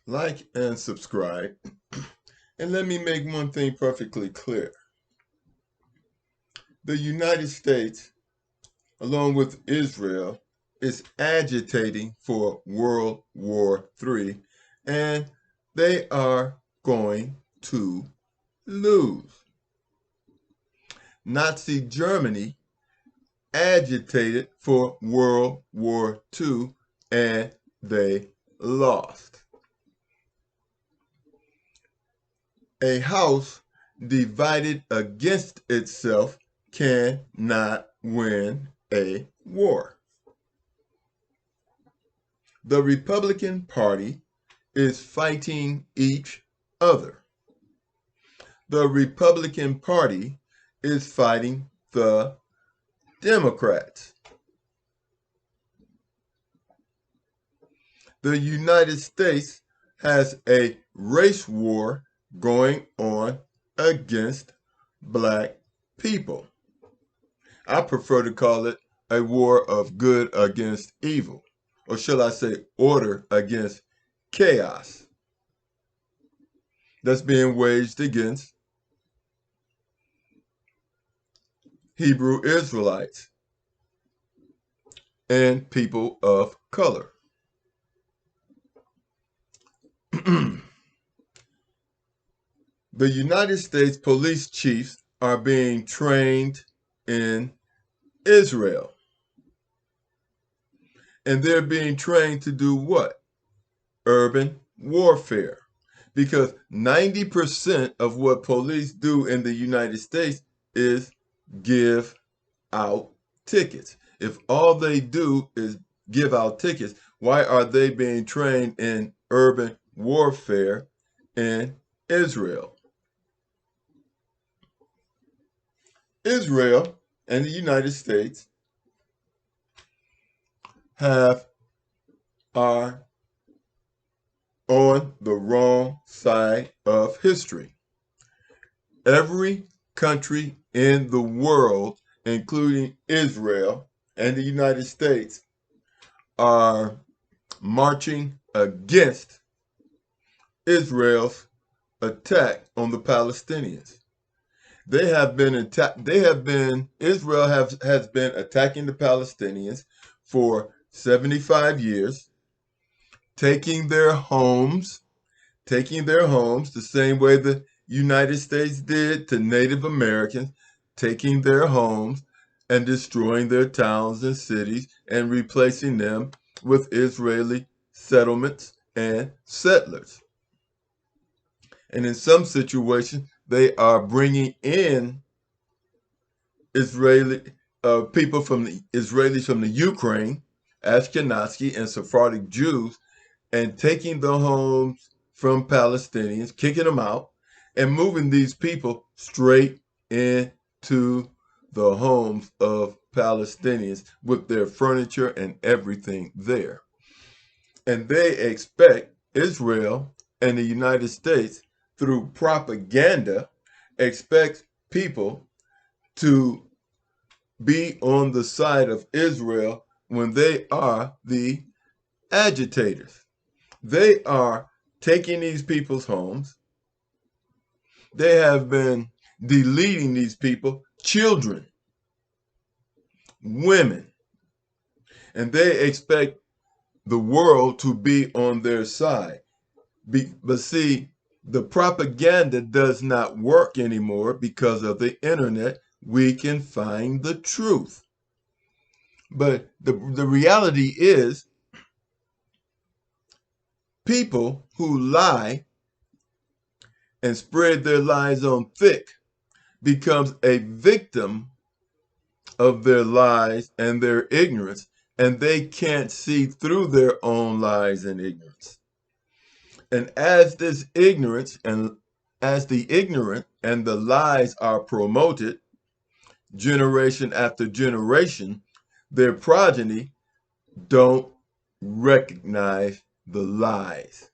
like and subscribe. And let me make one thing perfectly clear. The United States, along with Israel, is agitating for World War III, and they are going to lose. Nazi Germany agitated for World War II, and they lost. A house divided against itself cannot win a war. The Republican Party is fighting each other. The Republican Party is fighting the Democrats. The United States has a race war going on against black people. I prefer to call it a war of good against evil, or shall I say order against chaos, that's being waged against Hebrew Israelites and people of color. The United States police chiefs are being trained in Israel. And they're being trained to do what? Urban warfare. Because 90% of what police do in the United States is give out tickets. If all they do is give out tickets, why are they being trained in urban warfare in Israel? Israel and the United States are on the wrong side of history. Every country in the world, including Israel and the United States, are marching against Israel's attack on the Palestinians. Israel has been attacking the Palestinians for 75 years, taking their homes the same way the United States did to Native Americans, taking their homes and destroying their towns and cities and replacing them with Israeli settlements and settlers. And in some situations, they are bringing in Israeli people from the Israelis from the Ukraine, Ashkenazi and Sephardic Jews, and taking the homes from Palestinians, kicking them out, and moving these people straight into the homes of Palestinians with their furniture and everything there. And they expect Israel and the United States, through propaganda, expect people to be on the side of Israel when they are the agitators. They are taking these people's homes. They have been deleting these people, children, women, and they expect the world to be on their side. But see, the propaganda does not work anymore because of the internet. We can find the truth. But the reality is, people who lie and spread their lies on thick becomes a victim of their lies and their ignorance, and they can't see through their own lies and ignorance. And as this ignorance and as the ignorant and the lies are promoted generation after generation, their progeny don't recognize the lies.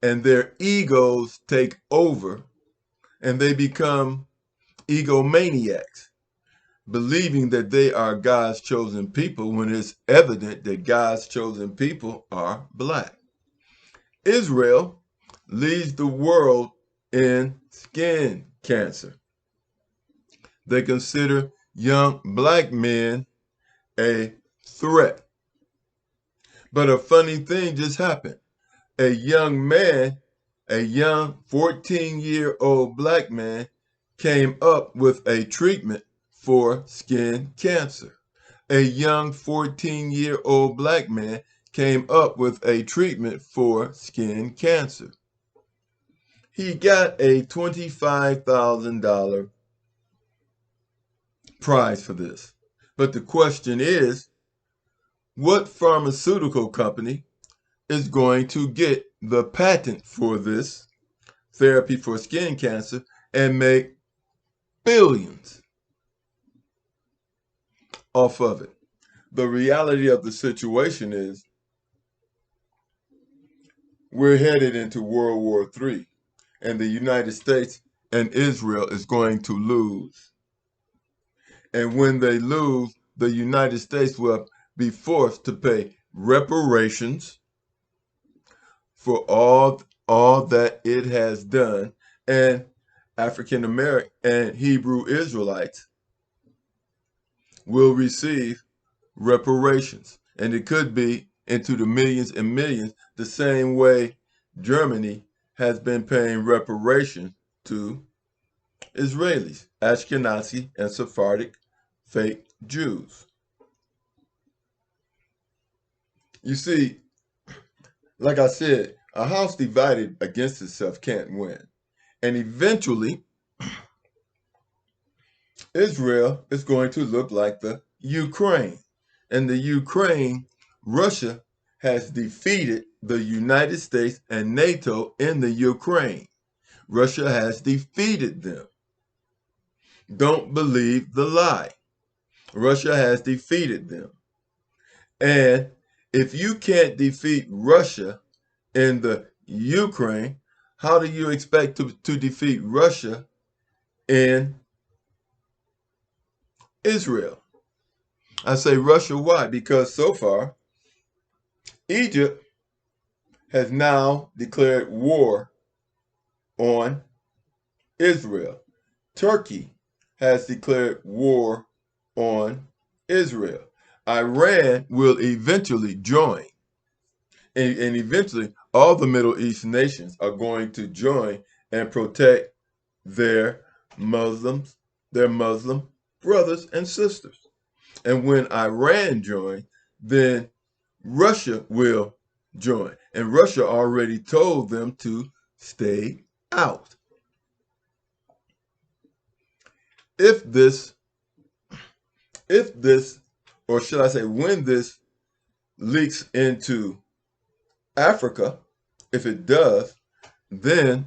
And their egos take over and they become egomaniacs, believing that they are God's chosen people when it's evident that God's chosen people are black. Israel leads the world in skin cancer. They consider young black men a threat. But a funny thing just happened. A young man, a young 14-year-old black man, came up with a treatment for skin cancer. A young 14-year-old black man came up with a treatment for skin cancer. He got a $25,000 prize for this. But the question is, what pharmaceutical company is going to get the patent for this therapy for skin cancer and make billions off of it? The reality of the situation is we're headed into World War III, and the United States and Israel is going to lose. And when they lose, the United States will be forced to pay reparations for all that it has done, and African American and Hebrew Israelites will receive reparations. And it could be into the millions and millions, the same way Germany has been paying reparations to Israelis, Ashkenazi and Sephardic fake Jews. You see, like I said, a house divided against itself can't win. And eventually, Israel is going to look like the Ukraine. And the Ukraine, Russia has defeated the United States and NATO in the Ukraine. Russia has defeated them. Don't believe the lie. Russia has defeated them. And if you can't defeat Russia in the Ukraine, how do you expect to defeat Russia in Israel? I say Russia, why? Because so far, Egypt has now declared war on Israel. Turkey has declared war on Israel. Iran will eventually join. And eventually, all the Middle East nations are going to join and protect their Muslim brothers and sisters. And when Iran joins, then Russia will join. And Russia already told them to stay out. If this, or should I say, when this leaks into Africa, if it does, then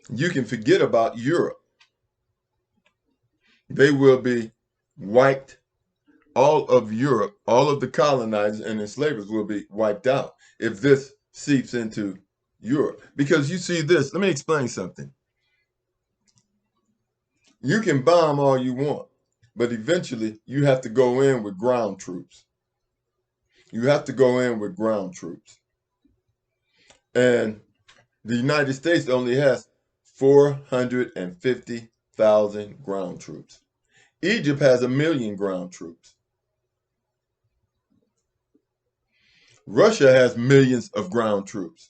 you can forget about Europe. They will be wiped. All of Europe, all of the colonizers and enslavers will be wiped out if this seeps into Europe. Because you see this, let me explain something. You can bomb all you want, but eventually you have to go in with ground troops. You have to go in with ground troops. And the United States only has 450,000 ground troops. Egypt has 1 million ground troops. Russia has millions of ground troops.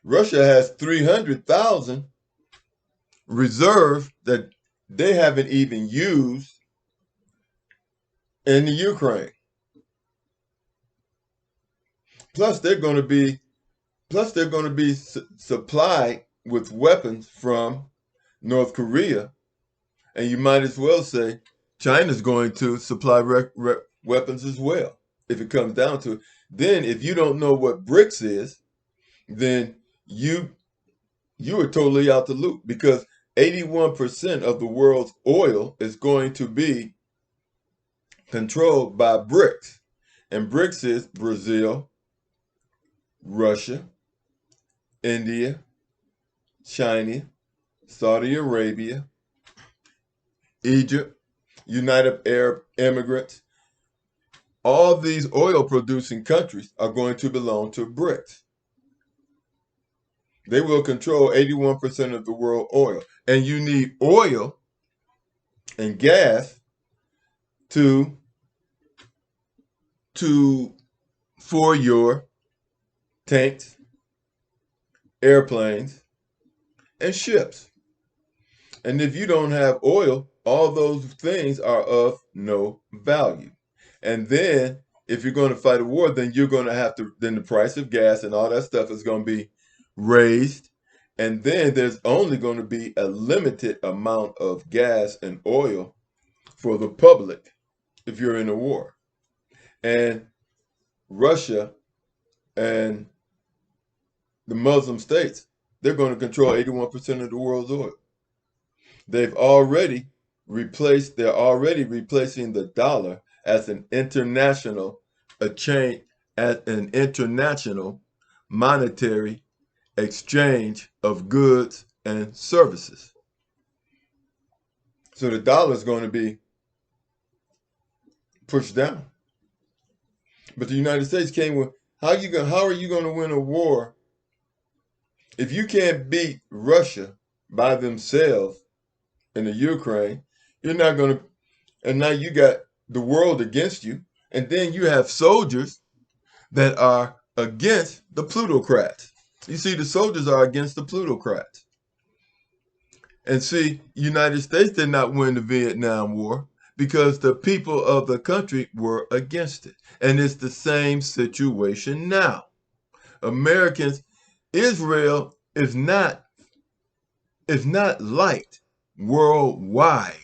Russia has 300,000 reserve that they haven't even used in the Ukraine. Plus, they're going to be supplied with weapons from North Korea, and you might as well say China's going to supply weapons as well. If it comes down to it, then if you don't know what BRICS is, then you are totally out the loop, because 81% of the world's oil is going to be controlled by BRICS. And BRICS is Brazil, Russia, India, China, Saudi Arabia, Egypt, United Arab Emirates. All these oil producing countries are going to belong to BRICS. They will control 81% of the world oil. And you need oil and gas to for your tanks, airplanes, and ships. And if you don't have oil, all those things are of no value. And then if you're going to fight a war, then you're going to have to, then the price of gas and all that stuff is going to be raised. And then there's only going to be a limited amount of gas and oil for the public if you're in a war. And Russia and the Muslim states, they're going to control 81% of the world's oil. They're already replacing the dollar as an international monetary exchange of goods and services. So the dollar is going to be pushed down. But the United States came with, how are you going to win a war if you can't beat Russia by themselves in the Ukraine? You're not going to, and now you got the world against you, and then you have soldiers that are against the plutocrats. You see, the soldiers are against the plutocrats. And see, United States did not win the Vietnam War because the people of the country were against it. And it's the same situation now. Americans, Israel is not liked worldwide.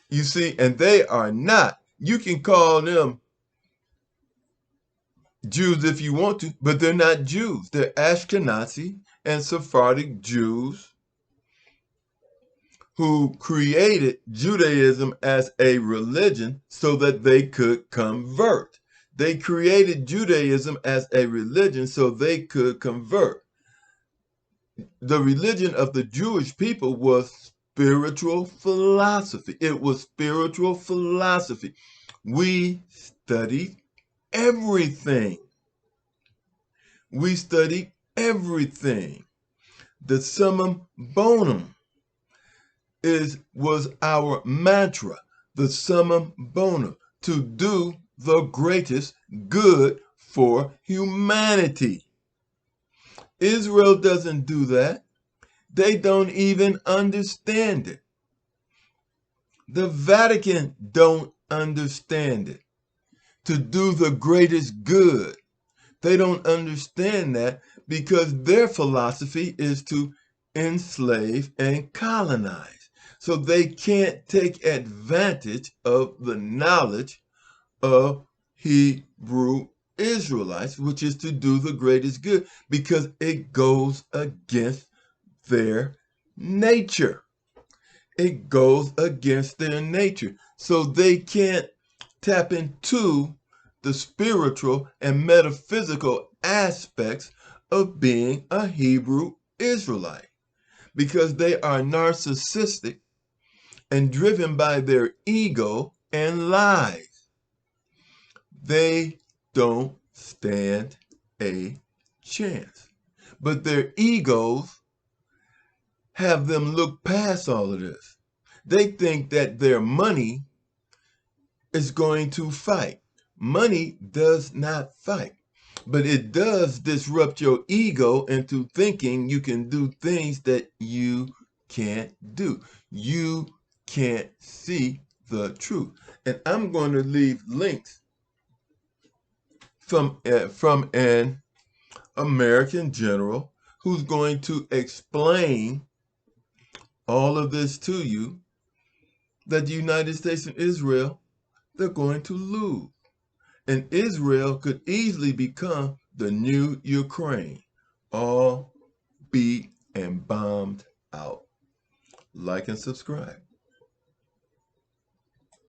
You see, and they are not. You can call them Jews if you want to, but they're not Jews. They're Ashkenazi and Sephardic Jews who created Judaism as a religion so that they could convert. They created Judaism as a religion so they could convert. The religion of the Jewish people was spiritual philosophy. It was spiritual philosophy. We studied everything. We studied everything. The summum bonum was our mantra, the summum bonum, to do the greatest good for humanity. Israel doesn't do that. They don't even understand it. The Vatican don't understand it. To do the greatest good. They don't understand that because their philosophy is to enslave and colonize. So they can't take advantage of the knowledge of Hebrew Israelites, which is to do the greatest good, because it goes against their nature. It goes against their nature. So they can't tap into the spiritual and metaphysical aspects of being a Hebrew Israelite, because they are narcissistic and driven by their ego and lies. They don't stand a chance. But their egos have them look past all of this. They think that their money is going to fight. Money does not fight, but it does disrupt your ego into thinking you can do things that you can't do. You can't see the truth. And I'm going to leave links from an American general who's going to explain all of this to you, that the United States and Israel, they're going to lose. And Israel could easily become the new Ukraine, all beat and bombed out. Like and subscribe.